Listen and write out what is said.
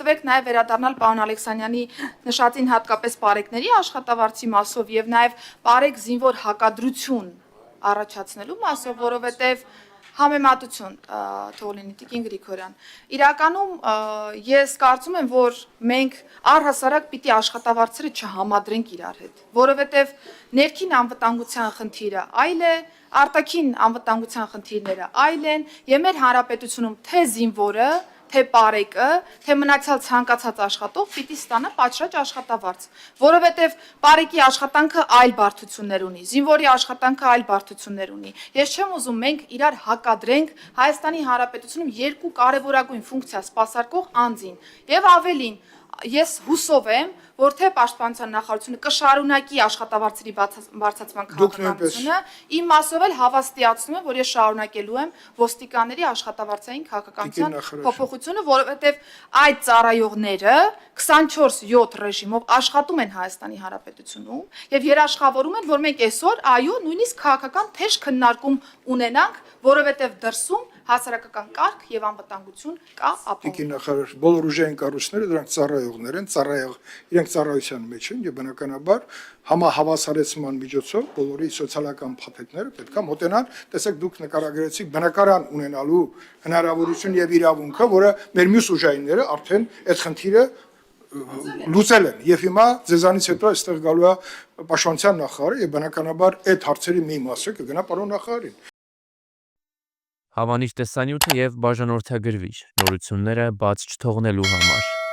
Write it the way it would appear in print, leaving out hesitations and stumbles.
տվեք նաև վերադառնալ պարոն Ալեքսանյանի նշածին հատկապես պարեկների աշխատավարձի մասով եւ նաև պարեկ զինվոր հակադրություն առաջացնելու մասով, որովհետեւ համեմատություն թող լինի Տիկին Գրիգորյան։ Իրականում ես կարծում եմ, որ մենք առհասարակ պիտի աշխատավարձերը չհամադրենք իրար հետ, որովհետև ներքին անվտանգության խնդիրը այլ է, արտաքին անվտանգության խնդիրները այլ են, եւ մեր հանրապետությունում թե զինվորը, թե պարեկը, թե մնացյալ ցանկացած աշխատող պիտի ստանա պատշաճ աշխատավարձ, որովհետև պարեկի աշխատանքը այլ բարդություններ ունի, զինվորի աշխատանքը այլ բարդություններ ունի։ Ես չեմ ուզում մենք իրար հակադրենք Հայաստանի Հանրապետությունում երկու կարևորագույն ֆունկցիա սպասարկող անձին, եւ ավելին, ես հուսով եմ, որ թե Պաշտպանության նախարարությունը կշարունակի աշխատավարձերի բարձրացման քաղաքականությունը, իմ մասով էլ հավաստիացնում եմ, որ ես շարունակելու եմ ոստիկանների աշխատավարձային քաղաքականության փոփոխությունը, որովհետև այդ ծառայողները 24/7 ռեժիմով աշխատում են Հայաստանի Հանրապետությունում եւ երաշխավորում են, որ մենք այսօր այո, նույնիսկ քաղաքական թեժ քննարկում ունենանք, որովհետև դրսում հասարակական կարգ եւ անվտանգություն կա ապահովում։ Տիկին նախարար, բոլոր ուժային կառույցները դրանք ծառայողներ են, իրենք ծառայության մեջ են եւ բնականաբար համահավասարեցման միջոցով բոլորի սոցիալական փաթեթները պետք է մոտենան, տեսեք դուք նկարագրեցիք բնակարան ունենալու հնարավորություն եւ իրավունքը, որը մեր մյուս ուժայինները արդեն այդ խնդիրը լուծել են եւ հիմա ձեզանից հետո այստեղ գալու է Պաշտպանության նախարարը եւ բնականաբար այդ հարցերի մի մասը կգնա պարոն նախարարին։ Հավանիչ տեսանյութը եւ բաժանորդագրվիչ նորությունները բաց չթողնելու համար։